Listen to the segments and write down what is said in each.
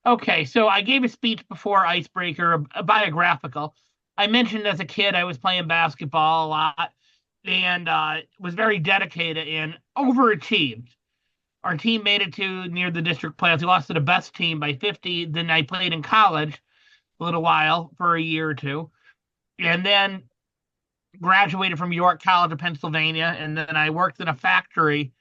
Okay, so I gave a speech before Icebreaker, a biographical. I mentioned as a kid I was playing basketball a lot and was very dedicated and overachieved. Our team made it to near the district playoffs. We lost to the best team by 50. Then I played in college a little while for a year or two, and then graduated from York College of Pennsylvania. And then I worked in a factory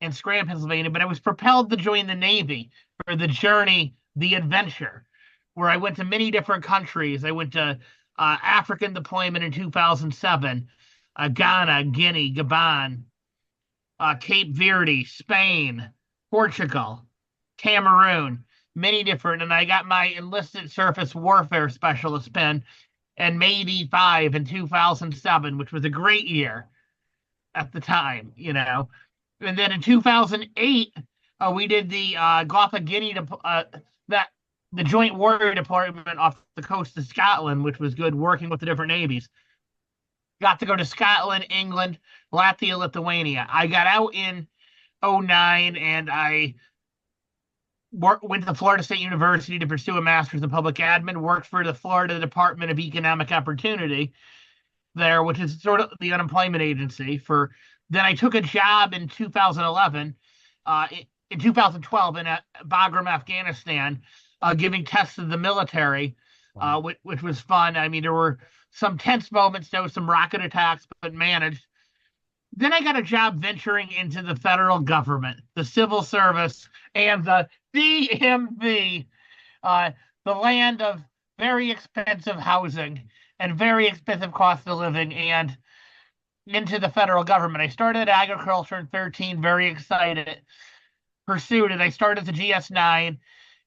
in Scranton, Pennsylvania. But I was propelled to join the Navy for the journey, the adventure, where I went to many different countries. I went to African deployment in 2007, Ghana, Guinea, Gabon, Cape Verde, Spain, Portugal, Cameroon, many different. And I got my enlisted surface warfare specialist pin and May 5 in 2007, which was a great year at the time. And then in 2008, we did the Gulf of Guinea, that the Joint Warrior Department off the coast of Scotland, which was good working with the different navies. Got to go to Scotland, England, Latvia, Lithuania. I got out in '09 and I went to Florida State University to pursue a master's in public admin, worked for the Florida Department of Economic Opportunity there, which is sort of the unemployment agency for. Then I took a job in 2011, in 2012 in Bagram, Afghanistan, giving tests to the military, Wow. which was fun. I mean, there were some tense moments, there was some rocket attacks, but managed. Then I got a job venturing into the federal government, the civil service, and the DMV, uh, the land of very expensive housing and very expensive cost of living, and into the federal government. I started agriculture in 13, very excited, pursued it. I started the GS9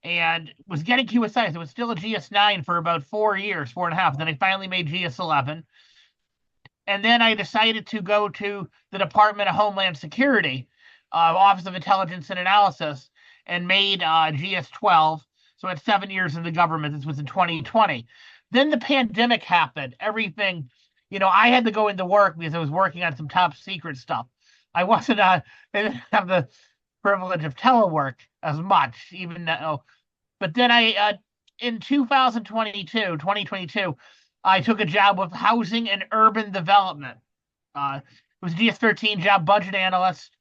and was getting QSIs. It was still a GS9 for about 4 years, 4.5. Then I finally made GS11. And then I decided to go to the Department of Homeland Security, Office of Intelligence and Analysis, and made GS12. So I had 7 years in the government. This was in 2020. Then the pandemic happened. Everything, I had to go into work because I was working on some top secret stuff. I wasn't, I didn't have the privilege of telework as much, even though. But then in 2022, I took a job with housing and urban development. It was a GS13 job, budget analyst,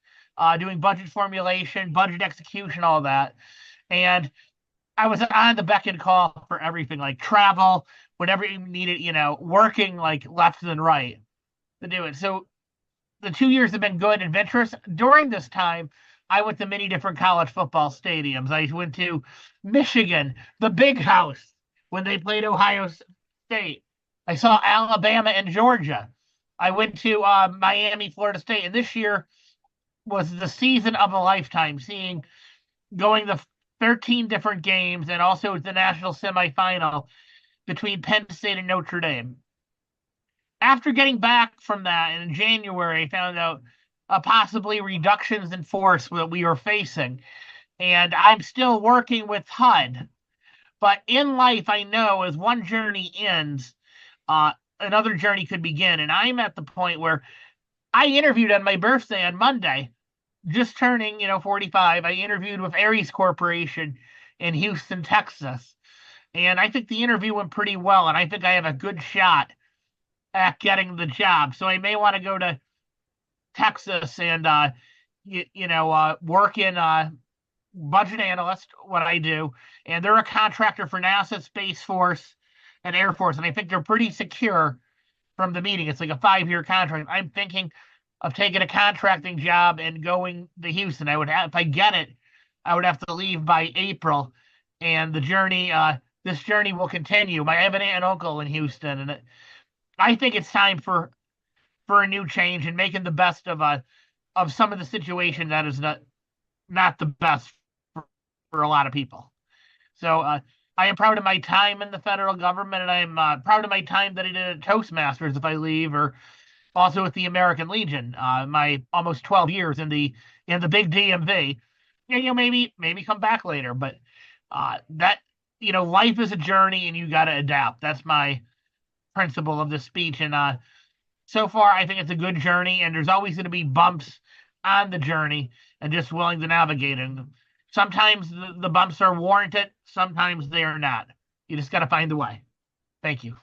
doing budget formulation, budget execution, all that. And I was on the beck and call for everything, like travel, whatever you needed, working like left and right to do it. So the 2 years have been good, adventurous. During this time, I went to many different college football stadiums. I went to Michigan, the Big House, when they played Ohio State. I saw Alabama and Georgia. I went to Miami, Florida State, and this year was the season of a lifetime. Going to 13 different games, and also the national semifinal between Penn State and Notre Dame. After getting back from that in January, I found out possibly reductions in force that we were facing. And I'm still working with HUD. But in life, I know as one journey ends, another journey could begin. And I'm at the point where I interviewed on my birthday on Monday, just turning, 45. I interviewed with Aries Corporation in Houston, Texas. And I think the interview went pretty well. And I think I have a good shot at getting the job. So I may want to go to Texas and work in budget analyst, what I do, and they're a contractor for NASA, Space Force, and Air Force, and I think they're pretty secure from the meeting. It's like a 5-year contract. I'm thinking of taking a contracting job and going to Houston. If I get it, I would have to leave by April, and this journey will continue. I have an aunt and uncle in Houston, and I think it's time for a new change and making the best of some of the situation that is not the best for a lot of people. So I am proud of my time in the federal government, and I'm proud of my time that I did at Toastmasters if I leave, or also with the American Legion. My almost 12 years in the big DMV. Yeah, maybe come back later, but that life is a journey, and you got to adapt. That's my principle of this speech, and so far, I think it's a good journey, and there's always going to be bumps on the journey, and just willing to navigate. And Sometimes the bumps are warranted, sometimes they are not. You just got to find the way. Thank you.